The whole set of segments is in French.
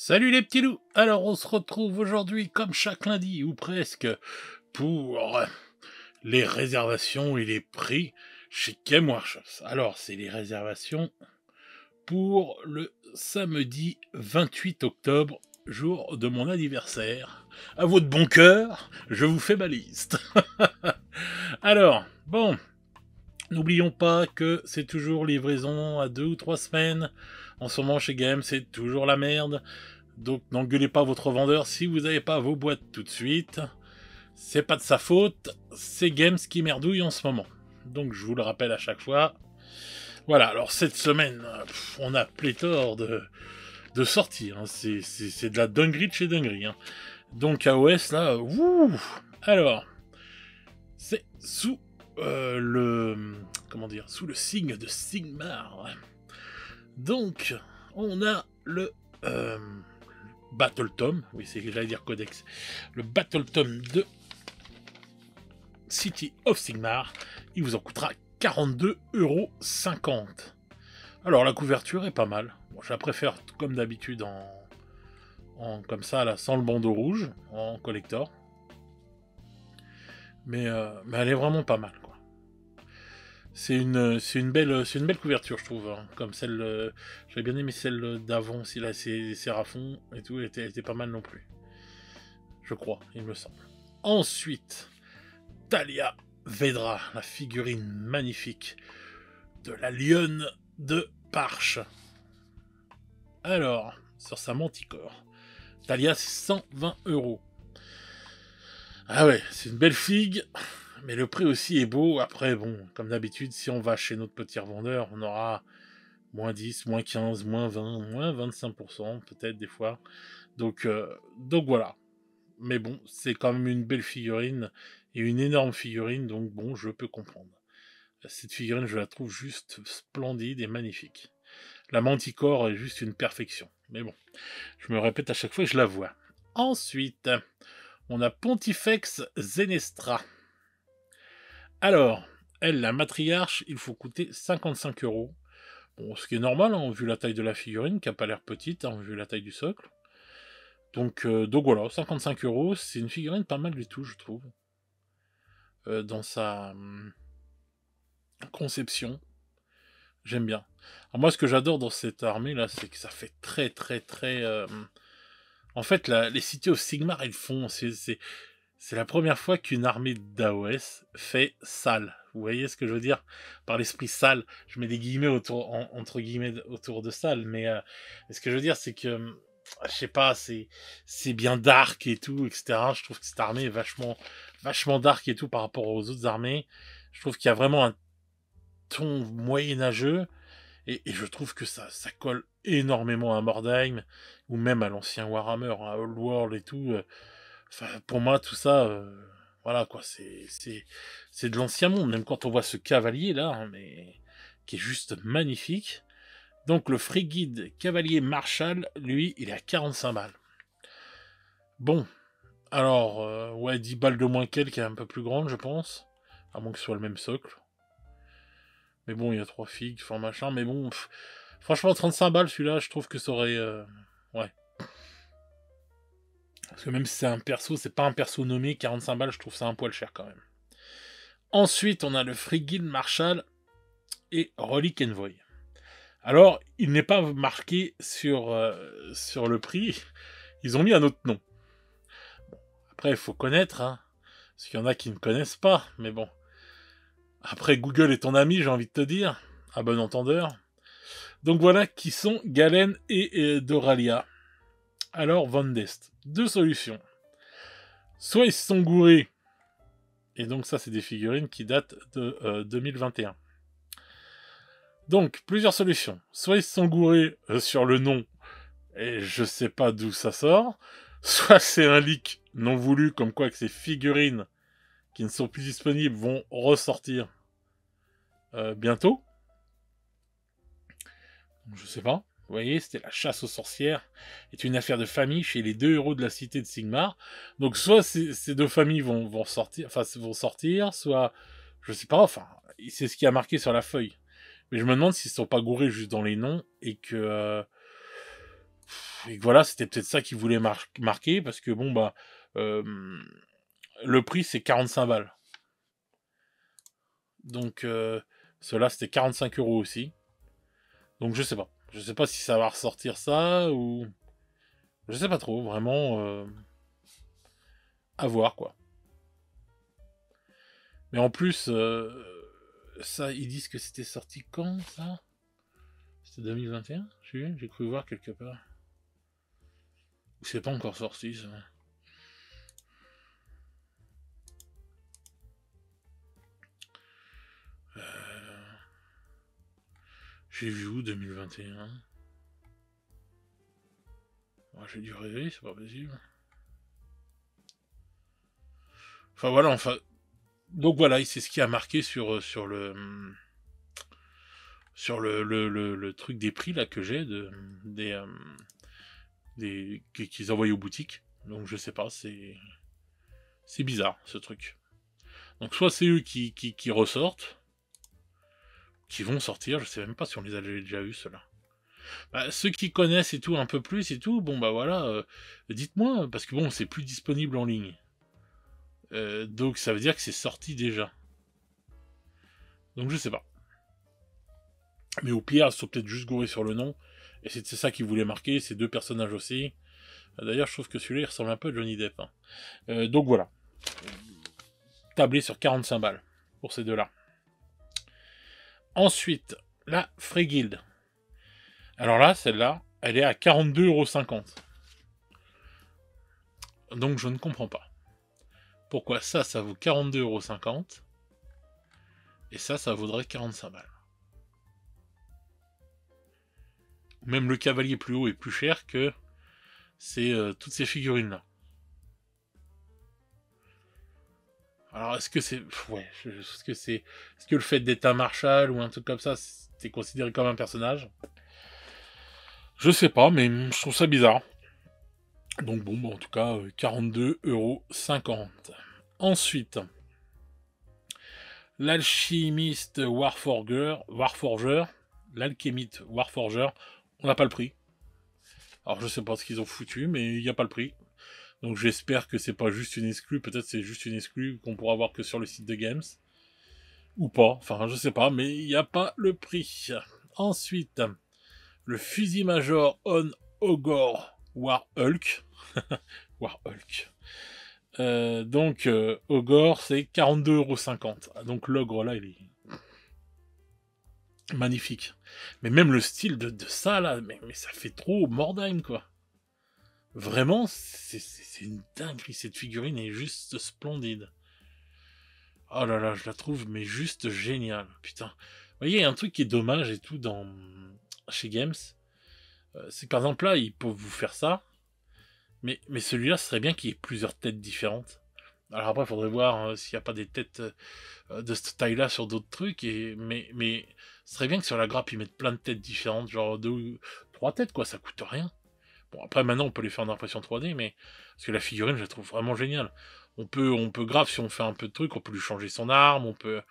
Salut les petits loups! Alors on se retrouve aujourd'hui, comme chaque lundi, ou presque, pour les réservations et les prix chez Game Workshops. Alors c'est les réservations pour le samedi 28 octobre, jour de mon anniversaire. À votre bon cœur, je vous fais ma liste. Alors, bon, n'oublions pas que c'est toujours livraison à 2 ou 3 semaines. En ce moment chez Game, c'est toujours la merde. Donc n'engueulez pas votre vendeur si vous n'avez pas vos boîtes tout de suite. C'est pas de sa faute, c'est Games qui merdouille en ce moment. Donc je vous le rappelle à chaque fois. Voilà, alors cette semaine, on a pléthore de sorties. Hein. C'est de la dinguerie de chez dinguerie. Hein. Donc AOS là, wouh. Alors, c'est sous comment dire, sous le signe de Sigmar. Donc, on a le Battle Tome, oui c'est j'allais dire Codex, le Battle Tome de City of Sigmar, il vous en coûtera 42,50 €. Alors la couverture est pas mal, bon, je la préfère comme d'habitude en comme ça là, sans le bandeau rouge, en collector, mais elle est vraiment pas mal quoi. C'est une belle couverture je trouve, hein, comme celle, j'avais bien aimé celle d'avant, si là c'est Sérafon et tout, elle était pas mal non plus. Je crois, il me semble. Ensuite, Thalia Vedra, la figurine magnifique de la lionne de Parche. Alors, sur sa manticore, Thalia c'est 120 €. Ah ouais, c'est une belle figue, mais le prix aussi est beau. Après, bon, comme d'habitude, si on va chez notre petit revendeur, on aura moins 10, moins 15, moins 20, moins 25%, peut-être des fois. Donc voilà. Mais bon, c'est quand même une belle figurine et une énorme figurine, donc bon, je peux comprendre. Cette figurine, je la trouve juste splendide et magnifique. La Manticore est juste une perfection. Mais bon, je me répète à chaque fois que je la vois. Ensuite, on a Pontifex Zenestra. Alors, elle, la matriarche, il faut coûter 55 €. Bon, ce qui est normal, hein, vu la taille de la figurine, qui n'a pas l'air petite, hein, vu la taille du socle. Donc voilà, 55 €, c'est une figurine pas mal du tout, je trouve. Dans sa conception, j'aime bien. Alors moi, ce que j'adore dans cette armée là, c'est que ça fait très. En fait, les City of Sigmar, ils font, c'est la première fois qu'une armée d'AOS fait sale. Vous voyez ce que je veux dire par l'esprit sale? Je mets des guillemets entre guillemets autour de sale, mais ce que je veux dire, c'est que je sais pas, c'est bien dark et tout, etc. Je trouve que cette armée est vachement dark et tout par rapport aux autres armées. Je trouve qu'il y a vraiment un ton moyenâgeux et je trouve que ça colle énormément à Mordheim ou même à l'ancien Warhammer, à Old World et tout. Enfin, pour moi, tout ça, voilà quoi, c'est de l'ancien monde. Même quand on voit ce cavalier là, hein, mais qui est juste magnifique. Donc le Frigide Cavalier Marshall, lui, il est à 45 balles. Bon, alors, ouais, 10 balles de moins qu'elle, qui est un peu plus grande, je pense. À moins que ce soit le même socle. Mais bon, il y a 3 figues, enfin machin. Mais bon, franchement, 35 balles, celui-là, je trouve que ça aurait... ouais. Parce que même si c'est un perso, c'est pas un perso nommé, 45 balles, je trouve ça un poil cher quand même. Ensuite, on a le Frigid Marshall et Relic Envoy. Alors, il n'est pas marqué sur le prix. Ils ont mis un autre nom. Bon, après, il faut connaître, hein. Parce qu'il y en a qui ne connaissent pas, mais bon. Après, Google est ton ami, j'ai envie de te dire. À bon entendeur. Donc voilà qui sont Galen et Doralia. Alors, Vendest. Deux solutions. Soit ils se sont gourés. Et donc ça, c'est des figurines qui datent de 2021. Donc, plusieurs solutions. Soit ils se sont gourés sur le nom, et je sais pas d'où ça sort. Soit c'est un leak non voulu, comme quoi que ces figurines qui ne sont plus disponibles vont ressortir bientôt. Je sais pas. Vous voyez, c'était la chasse aux sorcières. C'est une affaire de famille chez les 2 héros de la cité de Sigmar. Donc soit ces deux familles vont sortir, soit je sais pas, enfin, c'est ce qui a marqué sur la feuille. Mais je me demande s'ils sont pas gourés juste dans les noms et que Et que voilà, c'était peut-être ça qu'ils voulaient marquer, parce que bon, bah, le prix, c'est 45 balles. Donc, cela, c'était 45 € aussi. Donc, je sais pas. Je sais pas si ça va ressortir ça, ou... Je sais pas trop, vraiment... à voir, quoi. Mais en plus, ça, ils disent que c'était sorti quand, ça? C'était 2021? J'ai cru voir quelque part. Ou c'est pas encore sorti, ça? J'ai vu où 2021? Oh, j'ai dû rêver, c'est pas possible. Enfin voilà, enfin. Donc voilà, c'est ce qui a marqué sur le truc des prix là que j'ai qu'ils envoient aux boutiques. Donc je sais pas, c'est bizarre ce truc. Donc soit c'est eux qui ressortent, qui vont sortir, je sais même pas si on les a déjà eu ceux-là. Bah, ceux qui connaissent et tout un peu plus et tout, bon bah voilà, dites-moi, parce que bon, c'est plus disponible en ligne. Donc ça veut dire que c'est sorti déjà. Donc je sais pas. Mais au pire, ils sont peut-être juste gourés sur le nom. Et c'est ça qu'ils voulaient marquer, ces deux personnages aussi. D'ailleurs, je trouve que celui-là, il ressemble un peu à Johnny Depp. Hein. Donc voilà. Tablé sur 45 balles pour ces deux-là. Ensuite, la Free Guild. Alors là, celle-là, elle est à 42,50 €. Donc je ne comprends pas. Pourquoi ça vaut 42,50 € et ça vaudrait 45 balles. Même le cavalier plus haut est plus cher que toutes ces figurines-là. Alors est-ce que c'est... Ouais, est-ce que le fait d'être un marshal ou un truc comme ça, c'est considéré comme un personnage? Je sais pas, mais je trouve ça bizarre. Donc bon, en tout cas, 42,50 €. Ensuite, l'alchimiste Warforger, l'alchimiste Warforger, on n'a pas le prix. Alors je sais pas ce qu'ils ont foutu, mais il n'y a pas le prix. Donc j'espère que c'est pas juste une exclue, peut-être c'est juste une exclue qu'on pourra voir que sur le site de Games. Ou pas, enfin je sais pas, mais il n'y a pas le prix. Ensuite, le fusil major On Ogor War Hulk. War Hulk. Donc, Ogor, c'est 42,50 €. Donc, l'ogre, là, il est magnifique. Mais même le style de ça, là, mais ça fait trop Mordheim, quoi. Vraiment, c'est une dinguerie. Cette figurine est juste splendide. Oh là là, je la trouve, mais juste géniale. Putain. Vous voyez, il y a un truc qui est dommage et tout chez Games. C'est que, par exemple, là, ils peuvent vous faire ça. Mais celui-là, ce serait bien qu'il y ait plusieurs têtes différentes. Alors après, il faudrait voir s'il n'y a pas des têtes de cette taille-là sur d'autres trucs. Mais ce serait bien que sur la grappe, ils mettent plein de têtes différentes, genre 2 ou 3 têtes, quoi, ça coûte rien. Bon, après, maintenant, on peut les faire en impression 3D, mais... Parce que la figurine, je la trouve vraiment géniale. On peut grave, si on fait un peu de trucs, on peut lui changer son arme, on peut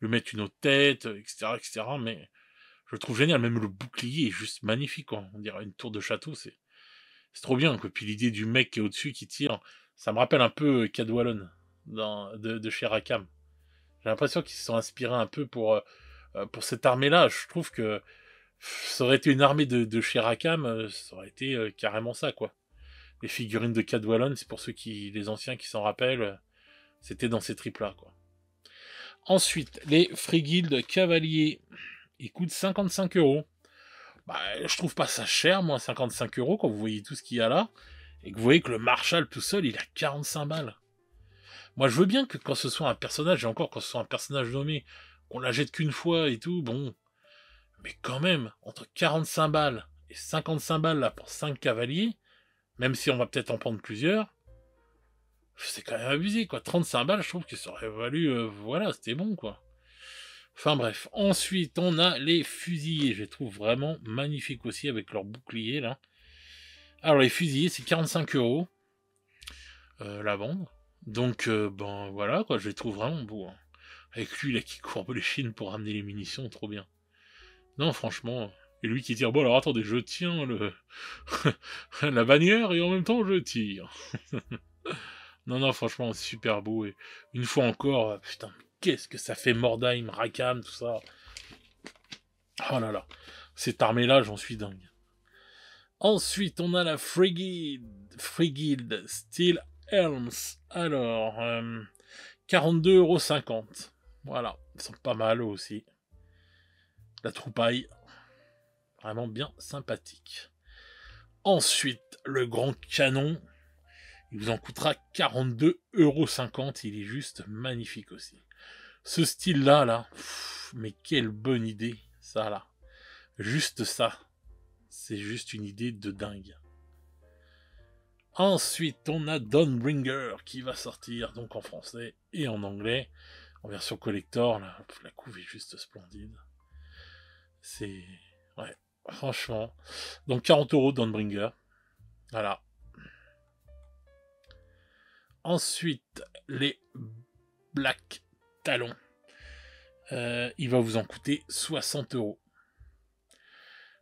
lui mettre une autre tête, etc., etc., mais... Je le trouve génial, même le bouclier est juste magnifique, quoi. On dirait une tour de château, c'est trop bien, quoi. Puis l'idée du mec qui est au-dessus, qui tire, ça me rappelle un peu Cadwallon, de chez Rakam. J'ai l'impression qu'ils se sont inspirés un peu pour cette armée-là. Je trouve que ça aurait été une armée de chez Rakam, ça aurait été carrément ça, quoi. Les figurines de Cadwallon, c'est pour les anciens qui s'en rappellent, c'était dans ces tripes-là, quoi. Ensuite, les Free Guild Cavaliers, ils coûtent 55 €. Bah, je trouve pas ça cher, moi, 55 € quand vous voyez tout ce qu'il y a là, et que vous voyez que le Marshall tout seul, il a 45 balles. Moi, je veux bien que quand ce soit un personnage, et encore quand ce soit un personnage nommé, qu'on la jette qu'une fois et tout, bon. Mais quand même, entre 45 balles et 55 balles là pour 5 cavaliers, même si on va peut-être en prendre plusieurs, c'est quand même abusé, quoi. 35 balles, je trouve que ça aurait valu, voilà, c'était bon, quoi. Enfin bref, ensuite on a les fusillés, je les trouve vraiment magnifiques aussi avec leur bouclier là. Alors les fusillés c'est 45 € la bande, donc ben voilà quoi, je les trouve vraiment beaux. Hein. Avec lui là qui courbe les chines pour ramener les munitions, trop bien. Non franchement, Et lui qui tire, bon alors attendez, je tiens la bannière et en même temps je tire. Non, non, franchement, super beau. Et une fois encore, putain, qu'est-ce que ça fait Mordheim, Rackham, tout ça. Oh là là, cette armée-là, j'en suis dingue. Ensuite, on a la Frigid Steel Helms. Alors, 42,50 €. Voilà, ils sont pas mal aussi. La troupaille, vraiment bien sympathique. Ensuite, le grand canon. Il vous en coûtera 42,50 €. Il est juste magnifique aussi. Ce style-là, là, mais quelle bonne idée, ça là. Juste ça. C'est juste une idée de dingue. Ensuite, on a Dawnbringer qui va sortir donc en français et en anglais. En version collector, la couve est juste splendide. C'est... Ouais, franchement. Donc 40 € Dawnbringer. Voilà. Ensuite, les Black Talons. Il va vous en coûter 60 €.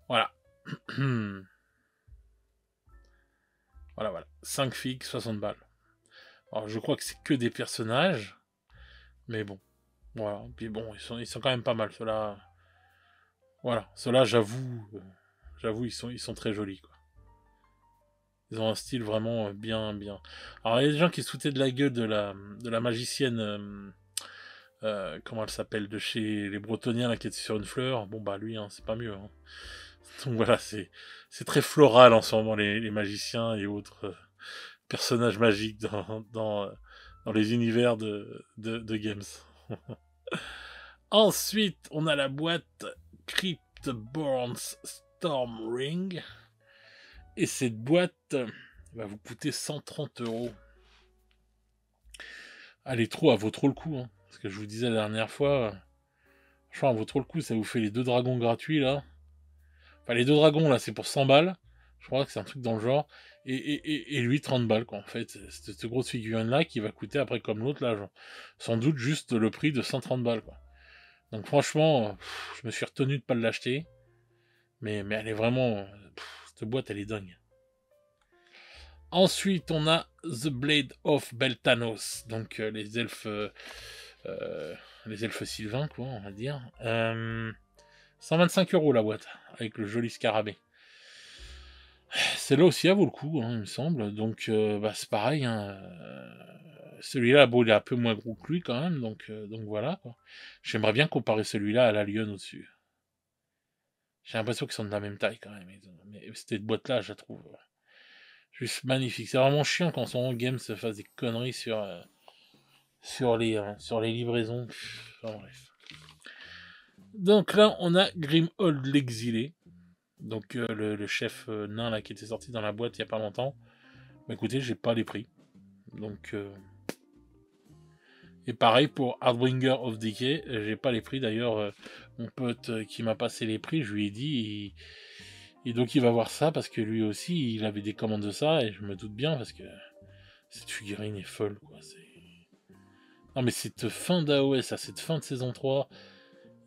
Voilà. Voilà. 5 figues, 60 balles. Alors, je crois que c'est que des personnages. Mais bon. Voilà. Puis bon, ils sont quand même pas mal. Ceux-là. Voilà. Ceux-là, j'avoue, ils sont très jolis, quoi. Ils ont un style vraiment bien. Alors, il y a des gens qui se foutaient de la gueule de la magicienne. Comment elle s'appelle, de chez les Bretoniens, là, qui était sur une fleur. Bon, bah, lui, hein, c'est pas mieux. Hein. Donc voilà, c'est très floral en ce moment, les magiciens et autres personnages magiques dans les univers de games. Ensuite, on a la boîte Cryptborn's Storm Ring. Et cette boîte va vous coûter 130 €. Elle vaut trop le coup. Hein. Parce que je vous disais la dernière fois, franchement, elle vaut trop le coup. Ça vous fait les 2 dragons gratuits, là. Enfin, les 2 dragons, là, c'est pour 100 balles. Je crois que c'est un truc dans le genre. Et lui, 30 balles, quoi, en fait. Cette grosse figurine-là qui va coûter, après, comme l'autre, là, genre, sans doute juste le prix de 130 balles, quoi. Donc, franchement, je me suis retenu de pas l'acheter. Mais elle est vraiment... cette boîte, elle est dingue. Ensuite, on a The Blade of Beltanos. Donc, les elfes sylvains, quoi, on va dire. 125 € la boîte, avec le joli scarabée. Celle-là aussi, elle vaut le coup, hein, il me semble. Donc, c'est pareil. Hein, celui-là, bon, il est un peu moins gros que lui, quand même. Donc voilà, quoi. J'aimerais bien comparer celui-là à la lionne au-dessus. J'ai l'impression qu'ils sont de la même taille, quand même. Mais cette boîte-là, je la trouve juste magnifique. C'est vraiment chiant quand son game se fasse des conneries sur les livraisons. Enfin, bref. Donc là, on a Grimhold l'exilé. Donc le chef nain là qui était sorti dans la boîte il y a pas longtemps. Bah, écoutez, j'ai pas les prix. Donc et pareil pour Hardbringer of Decay, j'ai pas les prix. D'ailleurs, mon pote qui m'a passé les prix, je lui ai dit et donc il va voir ça parce que lui aussi il avait des commandes de ça et je me doute bien parce que cette figurine est folle, quoi. Non mais cette fin d'AOS, cette fin de saison 3,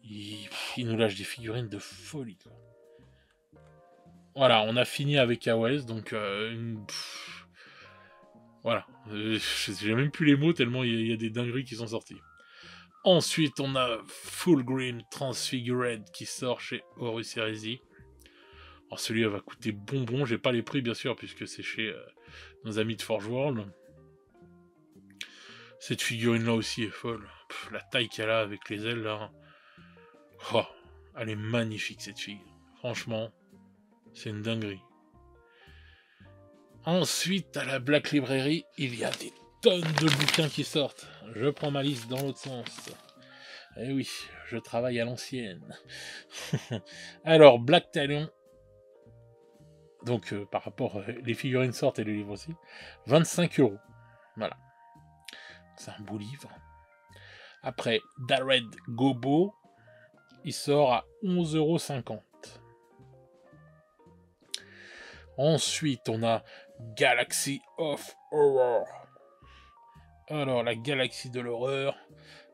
il nous lâche des figurines de folie, quoi. Voilà, on a fini avec AOS, donc voilà. J'ai même plus les mots tellement il y a des dingueries qui sont sorties. Ensuite, on a Fulgrim Transfigured qui sort chez Horus Heresy. Alors celui-là va coûter bonbon, j'ai pas les prix bien sûr puisque c'est chez nos amis de Forge World. Cette figurine là aussi est folle. La taille qu'elle a avec les ailes là. Oh, elle est magnifique cette fille. Franchement, c'est une dinguerie. Ensuite, à la Black Library, il y a des tonnes de bouquins qui sortent. Je prends ma liste dans l'autre sens. Eh oui, je travaille à l'ancienne. Alors, Black Talon. Donc, par rapport, les figurines sortent et le livre aussi. 25 €. Voilà. C'est un beau livre. Après, Dared Gobo. Il sort à 11,50 €. Ensuite, on a Galaxy of Horror. Alors, la galaxie de l'horreur,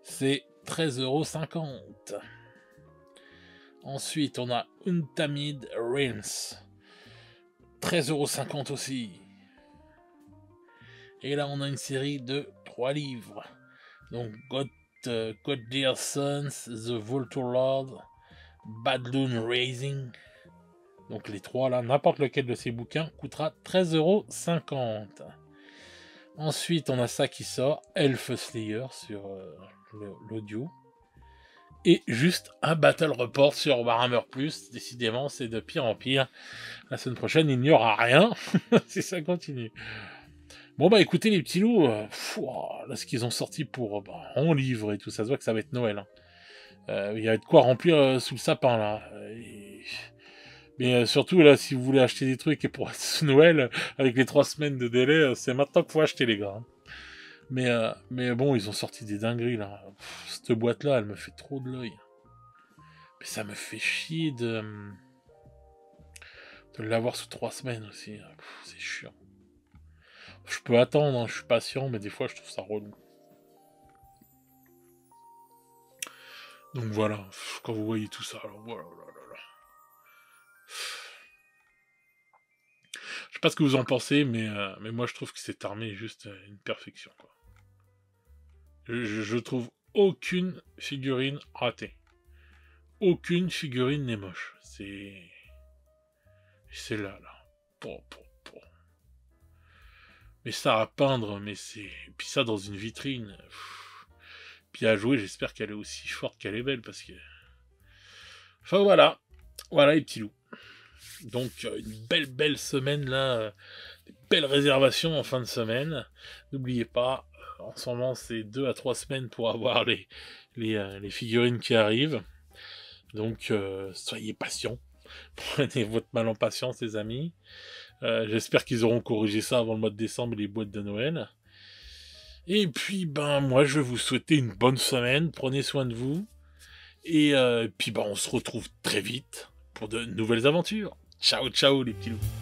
c'est 13,50 €. Ensuite, on a Untamed Realms. 13,50 € aussi. Et là, on a une série de 3 livres. Donc, God Dear Sons, The Vulture Lord, Badloon Rising. Donc, les 3 là, n'importe lequel de ces bouquins coûtera 13,50 €. Ensuite, on a ça qui sort, Elf Slayer sur l'audio. Et juste un Battle Report sur Warhammer Plus. Décidément, c'est de pire en pire. La semaine prochaine, il n'y aura rien si ça continue. Bon bah écoutez les petits loups, là ce qu'ils ont sorti pour en livre et tout, ça se voit que ça va être Noël. Il y a de quoi remplir sous le sapin là. Mais surtout là, si vous voulez acheter des trucs et pour être Noël, avec les 3 semaines de délai, c'est maintenant qu'il faut acheter les gars. Mais bon, ils ont sorti des dingueries là. Cette boîte là, elle me fait trop de l'œil. Mais ça me fait chier de l'avoir sous 3 semaines aussi. C'est chiant. Je peux attendre, hein, je suis patient, mais des fois je trouve ça relou. Donc voilà, quand vous voyez tout ça, alors voilà. Je sais pas ce que vous en pensez, mais moi je trouve que cette armée est juste une perfection, quoi. Je trouve aucune figurine ratée. Aucune figurine n'est moche. C'est là. Mais ça à peindre, mais c'est... Puis ça dans une vitrine. Puis à jouer, j'espère qu'elle est aussi forte qu'elle est belle, parce que... Enfin voilà. Voilà les petits loups. Donc une belle semaine là. Des belles réservations en fin de semaine. N'oubliez pas, en ce moment c'est 2 à 3 semaines pour avoir les figurines qui arrivent. Donc soyez patients. Prenez votre mal en patience les amis. J'espère qu'ils auront corrigé ça avant le mois de décembre, les boîtes de Noël. Et puis moi je vais vous souhaiter une bonne semaine. Prenez soin de vous. Et puis on se retrouve très vite pour de nouvelles aventures. Ciao les petits loups.